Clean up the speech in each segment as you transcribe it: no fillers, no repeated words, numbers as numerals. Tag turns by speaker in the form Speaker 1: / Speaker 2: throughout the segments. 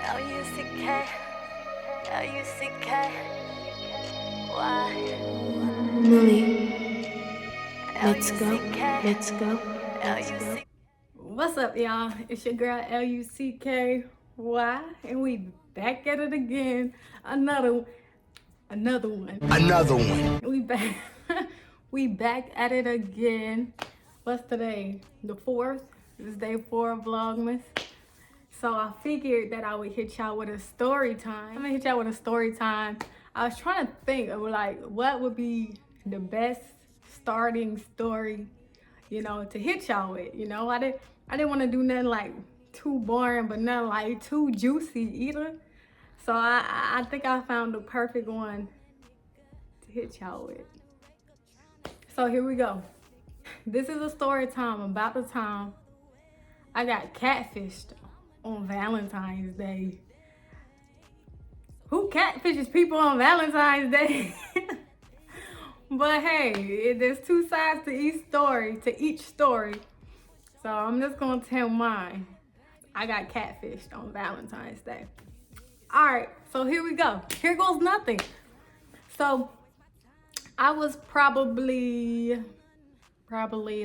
Speaker 1: L-U-C-K, L-U-C-K, why?
Speaker 2: Millie, let's go,
Speaker 1: L-U-C-K,
Speaker 2: let's go, let's go.
Speaker 1: L-U-C-K.
Speaker 3: What's up, y'all? It's your girl L-U-C-K-Y, and we back at it again. Another one.
Speaker 4: Another one.
Speaker 3: We back. We back at it again. What's today? The 4th. This is day 4 of Vlogmas. So I figured that I would hit y'all with a story time. I'm gonna hit y'all with a story time. I was trying to think of like what would be the best starting story, to hit y'all with. I didn't want to do nothing like too boring, but nothing like too juicy either. So I think I found the perfect one to hit y'all with. So here we go. This is a story time about the time I got catfished on Valentine's Day. Who catfishes people on Valentine's Day? But hey, there's two sides to each story. So I'm just gonna tell mine. I got catfished on Valentine's Day. All right, so here we go. Here goes nothing. So I was probably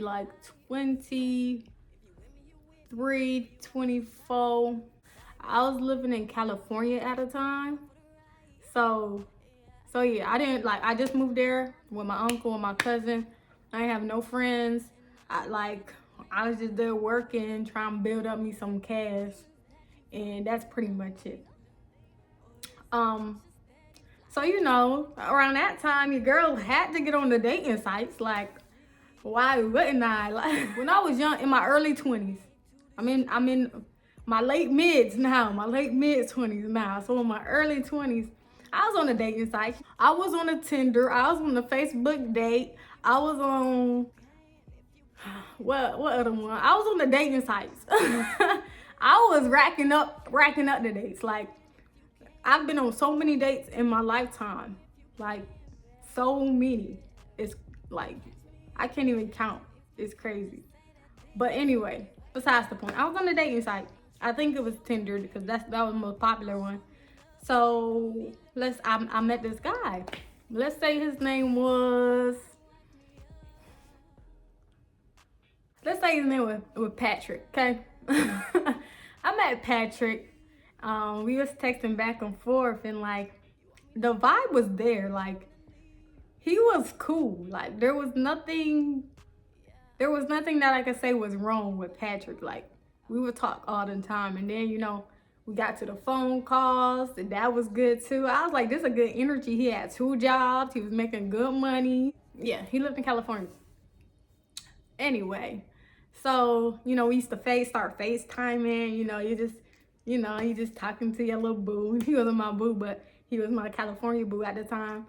Speaker 3: like 23, 24. I was living in California at the time. So yeah, I just moved there with my uncle and my cousin. I didn't have no friends. I was just there working, trying to build up me some cash. And that's pretty much it. So around that time, your girl had to get on the dating sites. Like, why wouldn't I? Like, when I was young, in my early 20s, I'm in my late mids now, my late mid 20s now. So in my early 20s, I was on the dating sites. I was on a Tinder. I was on the Facebook date. I was on what other one? I was on the dating sites. I was racking up the dates. Like, I've been on so many dates in my lifetime. Like, so many. It's like, I can't even count. It's crazy. But anyway, besides the point, I was on the dating site. I think it was Tinder because that was the most popular one. So I met this guy. Let's say his name was Patrick, okay? I met Patrick. We was texting back and forth, and like the vibe was there. Like, he was cool. Like, there was nothing that I could say was wrong with Patrick. Like, we would talk all the time, and then we got to the phone calls, and that was good too. I was like, this is a good energy. He had 2 jobs. He was making good money. Yeah, he lived in California. Anyway, so we used to start FaceTiming. You just talking to your little boo. He wasn't my boo, but he was my California boo at the time.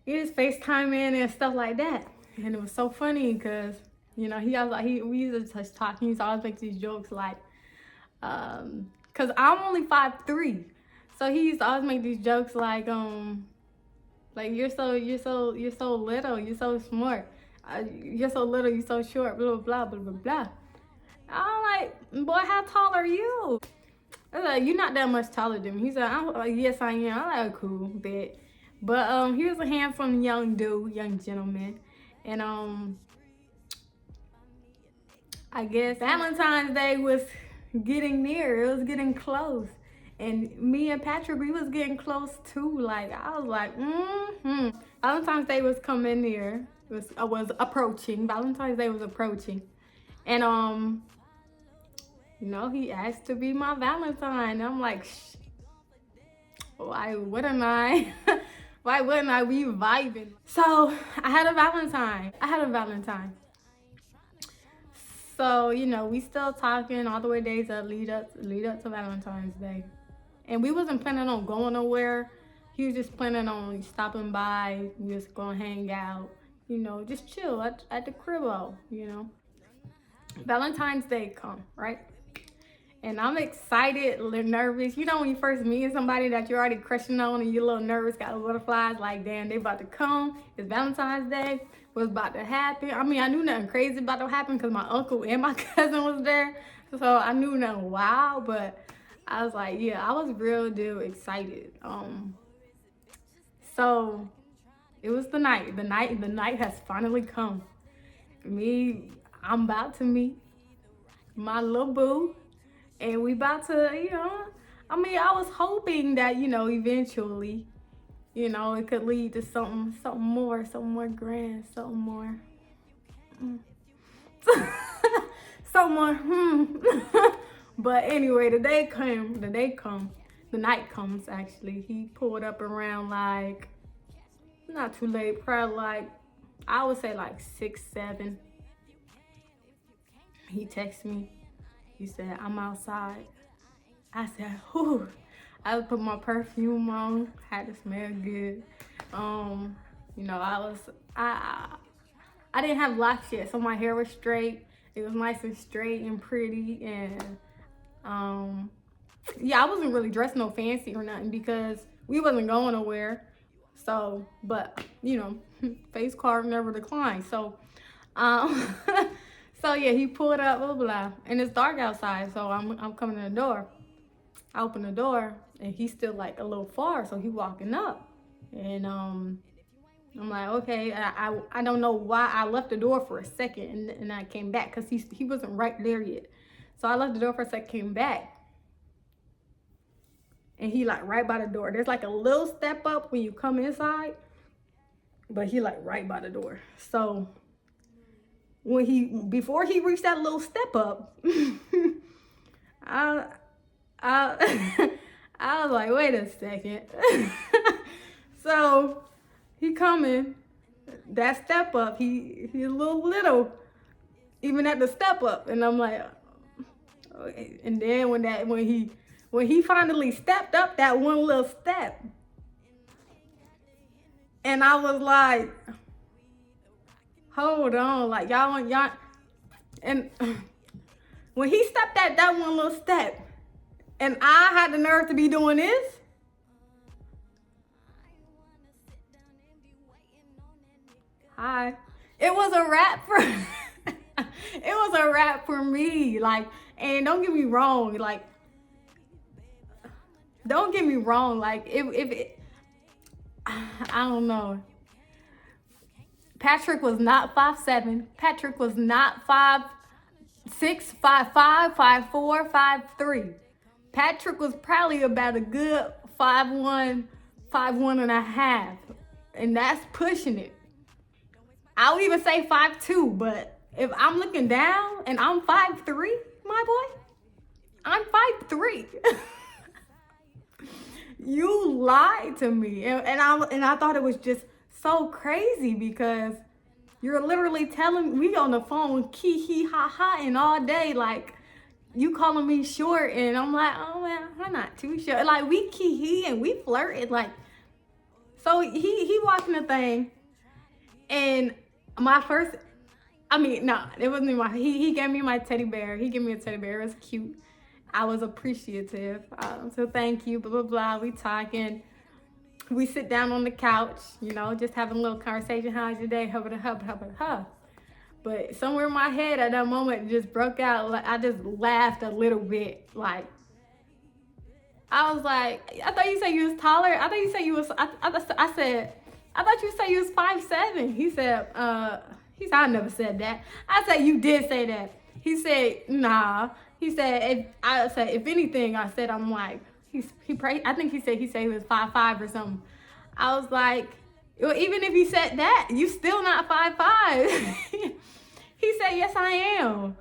Speaker 3: You just FaceTiming and stuff like that. And it was so funny because, we used to just talk. He used to always make these jokes like, cause I'm only 5'3", so he used to always make these jokes like you're so little, you're so smart, you're so little, you're so short, blah blah blah blah blah. I'm like, boy, how tall are you? I was like, you're not that much taller than me. He said, yes, I am. I'm like, cool, bet. But he was a handsome young gentleman, and I guess Valentine's Day was getting near. It was getting close, and me and Patrick, we was getting close too. Like, I was like, Valentine's Day was coming near. Was approaching. Valentine's Day was approaching, and he asked to be my Valentine. I'm like, why wouldn't I? Why wouldn't I? We vibing. So I had a Valentine. So, we still talking all the way days that lead up to Valentine's Day. And we wasn't planning on going nowhere. He was just planning on stopping by, just gonna hang out, just chill at the cribbo, Valentine's Day come, right? And I'm excited, a little nervous. When you first meet somebody that you're already crushing on and you're a little nervous, got butterflies, like, damn, they about to come. It's Valentine's Day. What's about to happen? I mean, I knew nothing crazy about to happen because my uncle and my cousin was there. So I knew nothing wild, but I was like, yeah, I was real deal excited. So it was the night. The night has finally come. I'm about to meet my little boo, and we about to, I was hoping that, eventually, it could lead to something more grand, something more, something more, But anyway, the night comes actually. He pulled up around like, not too late, probably like, I would say like 6, 7. He texted me. He said, I'm outside. I said, whew. I put my perfume on, had to smell good. I didn't have locks yet, so my hair was straight. It was nice and straight and pretty, and I wasn't really dressed no fancy or nothing because we wasn't going nowhere. So, but face card never declined. So, so yeah, he pulled up, blah blah, and it's dark outside. So I'm coming to the door. I open the door, and he's still like a little far, so he walking up, and I'm like, okay. I don't know why I left the door for a second, and I came back because he wasn't right there yet. So I left the door for a second, came back, and he like right by the door. There's like a little step up when you come inside, but he like right by the door. So before he reached that little step up, I I was like, wait a second. So he coming, that step up, he's a little, even at the step up, and I'm like, okay. And then when he finally stepped up that one little step, and I was like, hold on, like y'all, and when he stepped at that one little step, and I had the nerve to be doing this, hi, it was a wrap for it was a wrap for me. Like, and don't get me wrong, like, if I don't know. Patrick was not 5'7". Patrick was not 5'6", 5'5", 5'4", 5'3". Patrick was probably about a good 5'1", 5'1 and a half. And that's pushing it. I would even say 5'2", but if I'm looking down and I'm 5'3", my boy, I'm 5'3". You lied to me. And I thought it was just so crazy because you're literally telling me on the phone, hee ha ha, and all day, like, you calling me short, and I'm like, oh man, I'm not too short. Like, we key and we flirted, like. So he watching the thing, and my first, no, it wasn't even he gave me my teddy bear. He gave me a teddy bear. It was cute. I was appreciative. So thank you, blah, blah, blah. We talking. We sit down on the couch, just having a little conversation. How's your day? Hubba. But somewhere in my head at that moment just broke out. Like, I just laughed a little bit. Like, I was like, I thought you said you was taller. I thought you said you was, I said, I thought you said you was 5'7". He said, I never said that. I said, you did say that. He said, nah. He said, if anything, I said, I'm like, I think he said he was 5'5" or something. I was like, well, even if he said that, you still not 5'5". He said, yes, I am.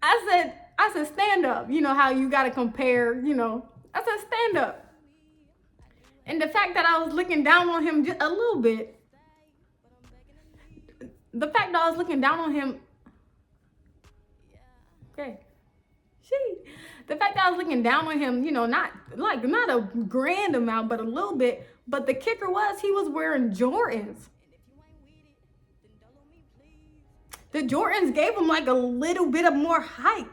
Speaker 3: I said, stand up. You know how you got to compare, I said, stand up. And the fact that I was looking down on him just a little bit, the fact that I was looking down on him, okay. The fact that I was looking down on him, not a grand amount, but a little bit. But the kicker was he was wearing Jordans. The Jordans gave him like a little bit of more height.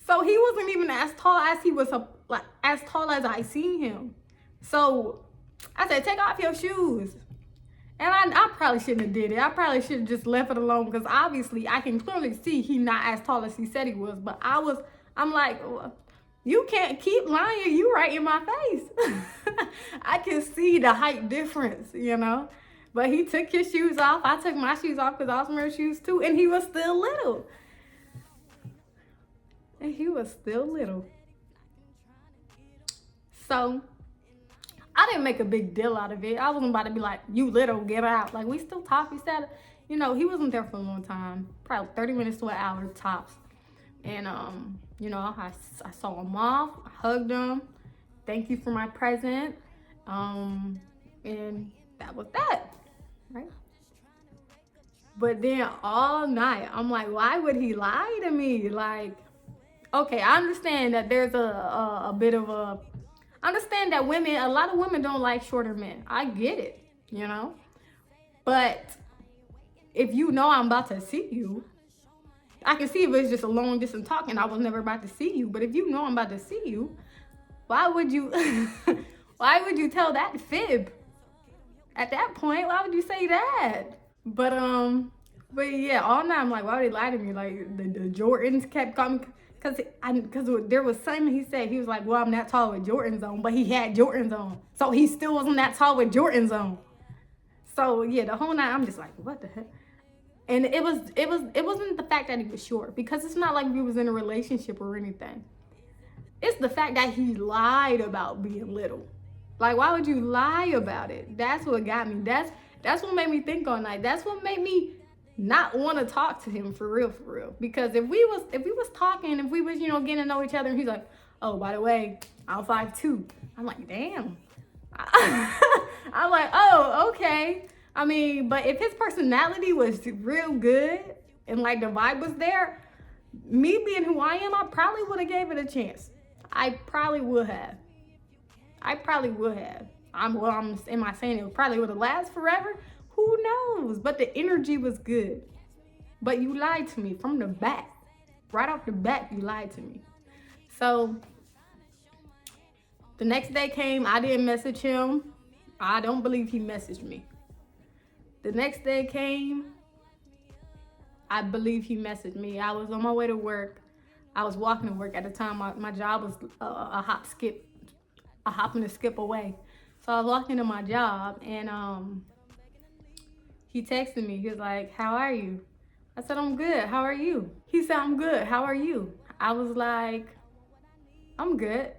Speaker 3: So he wasn't even as tall as he was, as tall as I seen him. So I said, take off your shoes. And I probably shouldn't have did it. I probably should have just left it alone because obviously I can clearly see he's not as tall as he said he was. But I was I'm like, you can't keep lying. You right in my face. I can see the height difference, you know. But he took his shoes off. I took my shoes off because I was wearing shoes too. And he was still little. And he was still little. So I didn't make a big deal out of it. I wasn't about to be like, you little, get out. Like, we still talked. We said, you know, he wasn't there for a long time. Probably 30 minutes to an hour tops. And, you know, I saw him off. I hugged him. Thank you for my present. And that was that. Right? But then all night, I'm like, why would he lie to me? Like, okay, I understand that there's a bit of a... I understand that a lot of women don't like shorter men. I get it, you know? But if you know I'm about to see you, I can see if it's just a long distance talk and I was never about to see you. But if you know I'm about to see you, why would you why would you tell that fib? At that point, why would you say that? But yeah, all night I'm like, why would he lie to me? Like the Jordans kept coming. Cause there was something he said. He was like, well, I'm that tall with Jordans on, but he had Jordans on. So he still wasn't that tall with Jordans on. So yeah, the whole night I'm just like, what the heck? And it wasn't the fact that he was short, because it's not like we was in a relationship or anything. It's the fact that he lied about being little. Like, why would you lie about it? That's what got me. That's what made me think all night. That's what made me not want to talk to him for real. Because if we was talking, if we was, you know, getting to know each other, and he's like, oh, by the way, I'm 5'2". I'm like, damn. I'm like, oh, okay. I mean, but if his personality was real good and like the vibe was there, me being who I am, I probably would have gave it a chance. I probably would have. Am I saying it probably would have lasted forever? Who knows? But the energy was good. But you lied to me from the back. Right off the bat, you lied to me. So the next day came, I didn't message him. I don't believe he messaged me. The next day came, I believe he messaged me. I was on my way to work. I was walking to work at the time. My job was a hop and a skip away. So I was walking to my job, and he texted me. He was like, how are you? I said, I'm good. How are you? He said, I'm good. How are you? I was like, I'm good.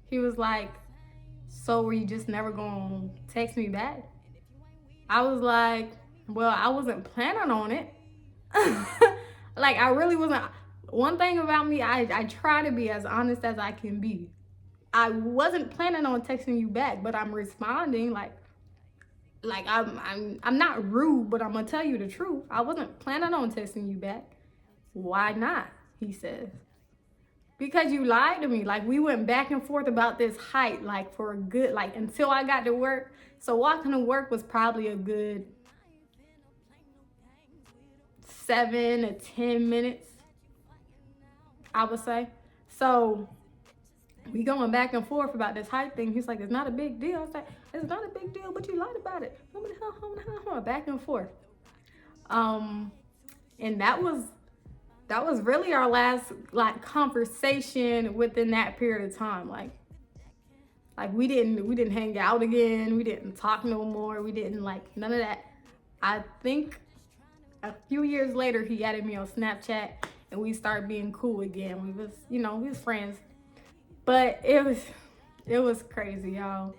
Speaker 3: He was like, so were you just never gonna text me back? I was like, well, I wasn't planning on it. Like, I really wasn't. One thing about me, I try to be as honest as I can be. I wasn't planning on texting you back, but I'm responding like I'm not rude, but I'm gonna tell you the truth. I wasn't planning on texting you back. Why not? He says. Because you lied to me. Like, we went back and forth about this height, like, for a good, like, until I got to work. So walking to work was probably a good 7 to 10 minutes, I would say. So we going back and forth about this height thing. He's like, it's not a big deal. I was like, it's not a big deal, but you lied about it. Back and forth. And that was really our last, like, conversation within that period of time. Like we didn't hang out again. We didn't talk no more. We didn't, like, none of that. I think a few years later, he added me on Snapchat and we started being cool again. We was friends. But it was crazy, y'all.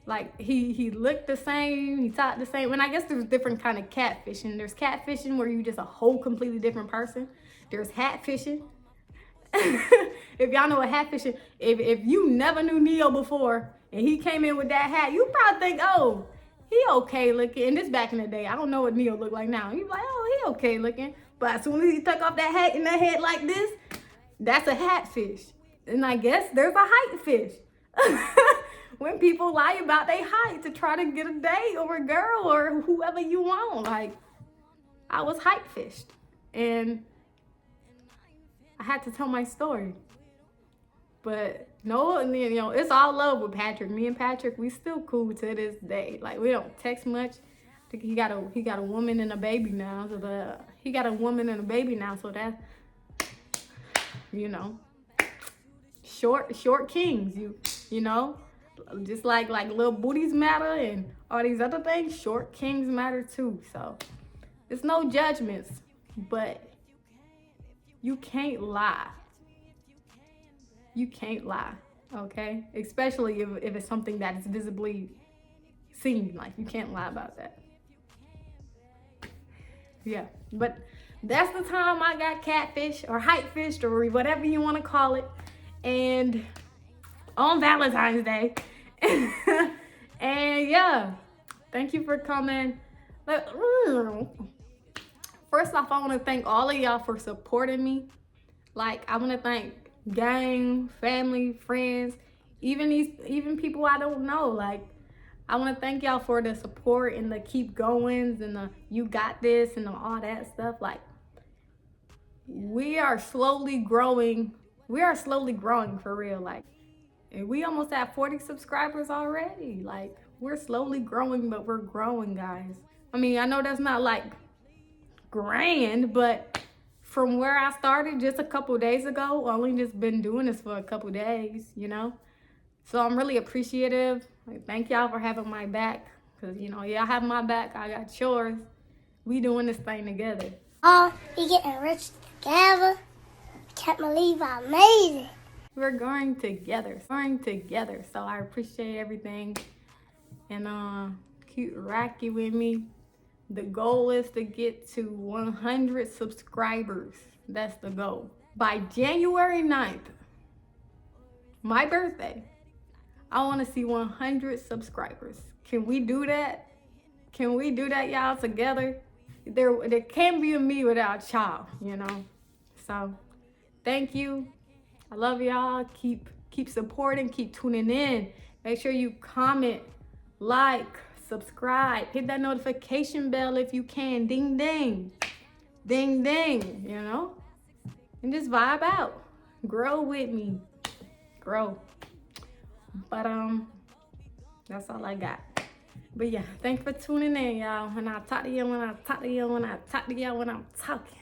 Speaker 3: Like, he looked the same, he talked the same. And I guess there's different kind of catfishing. There's catfishing where you just a whole completely different person. There's hatfishing. If y'all know what hatfishing, if you never knew Neo before and he came in with that hat, you probably think, oh, he okay looking. And this back in the day, I don't know what Neo looked like now. You like, oh, he okay looking. But as soon as he took off that hat in that head like this, that's a hatfish. And I guess there's a height fish. When people lie about their height to try to get a date or a girl or whoever you want. Like, I was height fished. And I had to tell my story. But no, you know, it's all love with Patrick. Me and Patrick, we still cool to this day. Like, we don't text much. I think he got a woman and a baby now. So he got a woman and a baby now. So that, you know, short kings. You know, just like little booties matter and all these other things, short kings matter too. So it's no judgments, but you can't lie. You can't lie, okay? Especially if it's something that is visibly seen. Like, you can't lie about that. Yeah, but that's the time I got catfish or hype fished or whatever you want to call it. And on Valentine's Day. And yeah, thank you for coming. First off, I want to thank all of y'all for supporting me. Like, I want to thank gang, family, friends, even people I don't know. Like, I want to thank y'all for the support and the keep goings and the you got this and all that stuff. Like, we are slowly growing. We are slowly growing for real. Like, and we almost have 40 subscribers already. Like, we're slowly growing, but we're growing, guys. I mean, I know that's not like grand, but from where I started just a couple days ago, I only just been doing this for a couple days, you know? So I'm really appreciative. Like, thank y'all for having my back. Cause you know, y'all have my back, I got yours. We doing this thing together.
Speaker 5: Oh, we getting rich together. I can't believe I made it.
Speaker 3: We're going together. So I appreciate everything. And keep rocking with me. The goal is to get to 100 subscribers. That's the goal. By January 9th, my birthday, I want to see 100 subscribers. Can we do that? Can we do that, y'all, together? There can't be a me without y'all, you know? So, thank you. I love y'all. Keep supporting. Keep tuning in. Make sure you comment, like, subscribe. Hit that notification bell if you can. Ding, ding. Ding, ding, you know? And just vibe out. Grow with me. Grow. But, that's all I got. But yeah, thanks for tuning in, y'all. And I'll talk to you when I'm talking.